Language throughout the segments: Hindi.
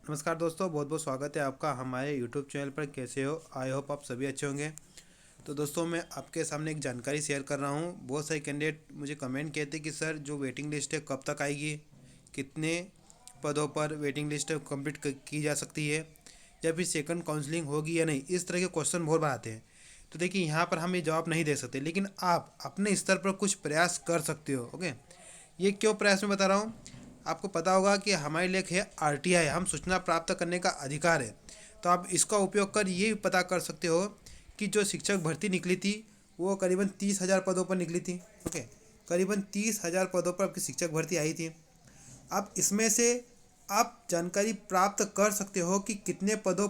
नमस्कार दोस्तों, बहुत बहुत स्वागत है आपका हमारे यूट्यूब चैनल पर। कैसे हो? आई होप आप सभी अच्छे होंगे। तो दोस्तों, मैं आपके सामने एक जानकारी शेयर कर रहा हूँ। बहुत सारे कैंडिडेट मुझे कमेंट किए थे कि सर, जो वेटिंग लिस्ट है कब तक आएगी, कितने पदों पर वेटिंग लिस्ट कंप्लीट की जा सकती है, या फिर सेकंड काउंसलिंग होगी या नहीं। इस तरह के क्वेश्चन बहुत बार आते हैं। तो देखिए, यहाँ पर हम ये जवाब नहीं दे सकते, लेकिन आप अपने स्तर पर कुछ प्रयास कर सकते हो। ओके, ये क्यों प्रयास में बता रहा हूँ। आपको पता होगा कि हमारे लिए है आरटीआई, हम सूचना प्राप्त करने का अधिकार है। तो आप इसका उपयोग कर ये पता कर सकते हो कि जो शिक्षक भर्ती निकली थी वो करीबन 30,000 पदों पर निकली थी। ओके, करीबन 30,000 पदों पर आपकी शिक्षक भर्ती आई थी। अब इसमें से आप जानकारी प्राप्त कर सकते हो कि कितने पदों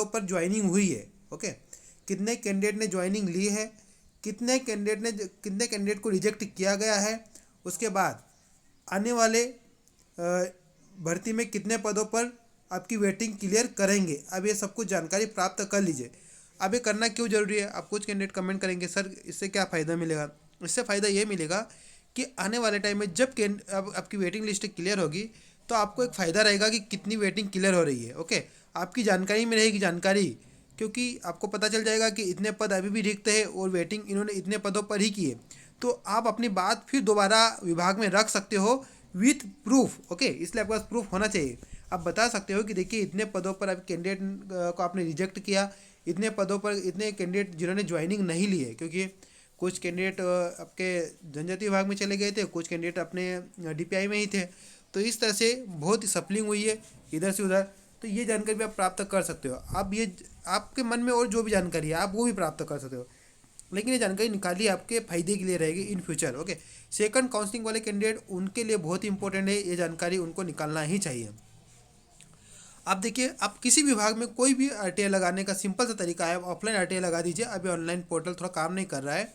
पर ज्वाइनिंग हुई है। ओके, कितने कैंडिडेट ने ज्वाइनिंग ली है, कितने कैंडिडेट को रिजेक्ट किया गया है। उसके बाद आने वाले भर्ती में कितने पदों पर आपकी वेटिंग क्लियर करेंगे। अब ये सब कुछ जानकारी प्राप्त कर लीजिए। अब ये करना क्यों ज़रूरी है? आप कुछ कैंडिडेट कमेंट करेंगे, सर इससे क्या फ़ायदा मिलेगा। इससे फ़ायदा ये मिलेगा कि आने वाले टाइम में जब अब आपकी वेटिंग लिस्ट क्लियर होगी, तो आपको एक फ़ायदा रहेगा कि कितनी वेटिंग क्लियर हो रही है। ओके, आपकी जानकारी में रहेगी जानकारी, क्योंकि आपको पता चल जाएगा कि इतने पद अभी भी रिक्त है और वेटिंग इन्होंने इतने पदों पर ही की है। तो आप अपनी बात फिर दोबारा विभाग में रख सकते हो विथ प्रूफ। ओके, इसलिए आपके पास प्रूफ होना चाहिए। आप बता सकते हो कि देखिए, इतने पदों पर आप कैंडिडेट को आपने रिजेक्ट किया, इतने पदों पर इतने कैंडिडेट जिन्होंने ज्वाइनिंग नहीं ली है। क्योंकि कुछ कैंडिडेट आपके जनजाति विभाग में चले गए थे, कुछ कैंडिडेट अपने डीपीआई में ही थे। तो इस तरह से बहुत ही सप्लिंग हुई है इधर से उधर। तो ये जानकारी भी आप प्राप्त कर सकते हो। आप ये आपके मन में और जो भी जानकारी है आप वो भी प्राप्त कर सकते हो, लेकिन ये जानकारी निकालिए, आपके फायदे के लिए रहेगी in future. Okay, second counselling वाले कैंडिडेट, उनके लिए बहुत ही इंपॉर्टेंट है ये जानकारी, उनको निकालना ही चाहिए। आप देखिए, आप किसी विभाग में कोई भी आरटीआई लगाने का सिंपल सा तरीका है। ऑफलाइन आरटीआई लगा दीजिए। अभी ऑनलाइन पोर्टल थोड़ा काम नहीं कर रहा है,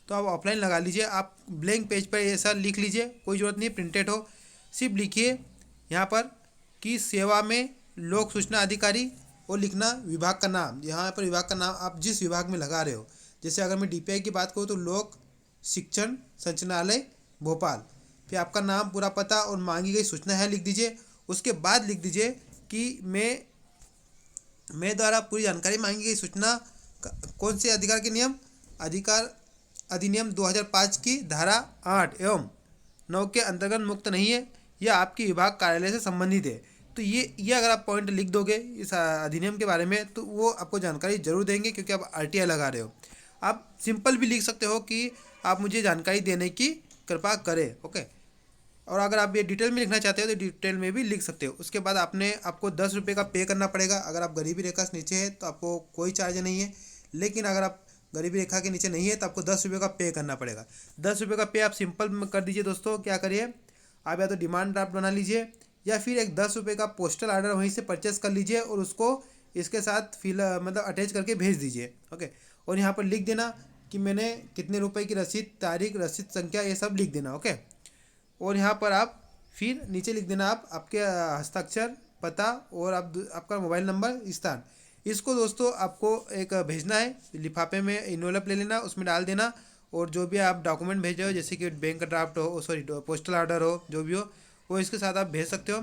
तो आप ऑफलाइन लगा लीजिए। आप ब्लैंक पेज पर ऐसा लिख लीजिए, कोई ज़रूरत नहीं प्रिंटेड हो। सिर्फ लिखिए यहाँ पर कि सेवा में लोक सूचना अधिकारी, और लिखना विभाग का नाम। यहाँ पर विभाग का नाम आप जिस विभाग में लगा रहे हो, जैसे अगर मैं डीपीआई की बात करूँ तो लोक शिक्षण संचालनालय भोपाल। फिर आपका नाम, पूरा पता और मांगी गई सूचना है लिख दीजिए। उसके बाद लिख दीजिए कि मैं द्वारा पूरी जानकारी मांगी गई सूचना कौन से अधिकार के नियम, अधिकार अधिनियम 2005 की धारा 8 एवं 9 के अंतर्गत मुक्त नहीं है, या आपके विभाग कार्यालय से संबंधित है। तो ये अगर आप पॉइंट लिख दोगे इस अधिनियम के बारे में, तो वो आपको जानकारी जरूर देंगे, क्योंकि आप आरटीआई लगा रहे हो। आप सिंपल भी लिख सकते हो कि आप मुझे जानकारी देने की कृपा करें। ओके, और अगर आप ये डिटेल में लिखना चाहते हो तो डिटेल में भी लिख सकते हो। उसके बाद आपको 10 रुपये का पे करना पड़ेगा। अगर आप गरीबी रेखा से नीचे है तो आपको कोई चार्ज नहीं है, लेकिन अगर आप गरीबी रेखा के नीचे नहीं है तो आपको 10 रुपये का पे करना पड़ेगा। 10 रुपये का पे आप सिंपल में कर दीजिए। दोस्तों, क्या करिए, आप या तो डिमांड ड्राफ्ट बना लीजिए, या फिर एक 10 रुपये का पोस्टल ऑर्डर वहीं से परचेस कर लीजिए और उसको इसके साथ मतलब अटैच करके भेज दीजिए। ओके, और यहाँ पर लिख देना कि मैंने कितने रुपए की रसीद, तारीख, रसीद संख्या, ये सब लिख देना। ओके, और यहाँ पर आप फिर नीचे लिख देना आप आपके हस्ताक्षर, पता, और आपका मोबाइल नंबर, स्थान। इसको दोस्तों आपको एक भेजना है लिफाफे में, इन्वेलप ले लेना, उसमें डाल देना। और जो भी आप डॉक्यूमेंट भेज रहे हो, जैसे कि बैंक का ड्राफ्ट हो, सॉरी पोस्टल ऑर्डर हो, जो भी हो, वो इसके साथ आप भेज सकते हो।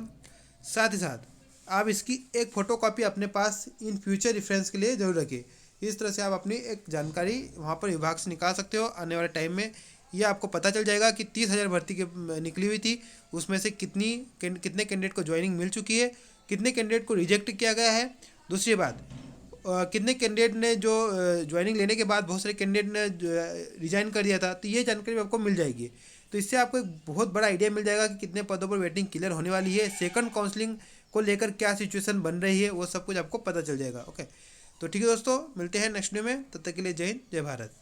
साथ ही साथ आप इसकी एक फ़ोटोकॉपी अपने पास इन फ्यूचर रेफरेंस के लिए जरूर रखिए। इस तरह से आप अपनी एक जानकारी वहाँ पर विभाग से निकाल सकते हो। आने वाले टाइम में ये आपको पता चल जाएगा कि 30,000 भर्ती के निकली हुई थी, उसमें से कितने कैंडिडेट को ज्वाइनिंग मिल चुकी है, कितने कैंडिडेट को रिजेक्ट किया गया है। दूसरी बात, कितने कैंडिडेट ने जो ज्वाइनिंग लेने के बाद बहुत सारे कैंडिडेट ने रिजाइन कर दिया था। तो ये जानकारी आपको मिल जाएगी। तो इससे आपको एक बहुत बड़ा आइडिया मिल जाएगा कि कितने पदों पर वेटिंग क्लियर होने वाली है, सेकंड काउंसलिंग को लेकर क्या सिचुएशन बन रही है, वो सब कुछ आपको पता चल जाएगा। ओके, तो ठीक है दोस्तों, मिलते हैं नेक्स्ट वीडियो में। तब तक के लिए जय हिंद, जय भारत।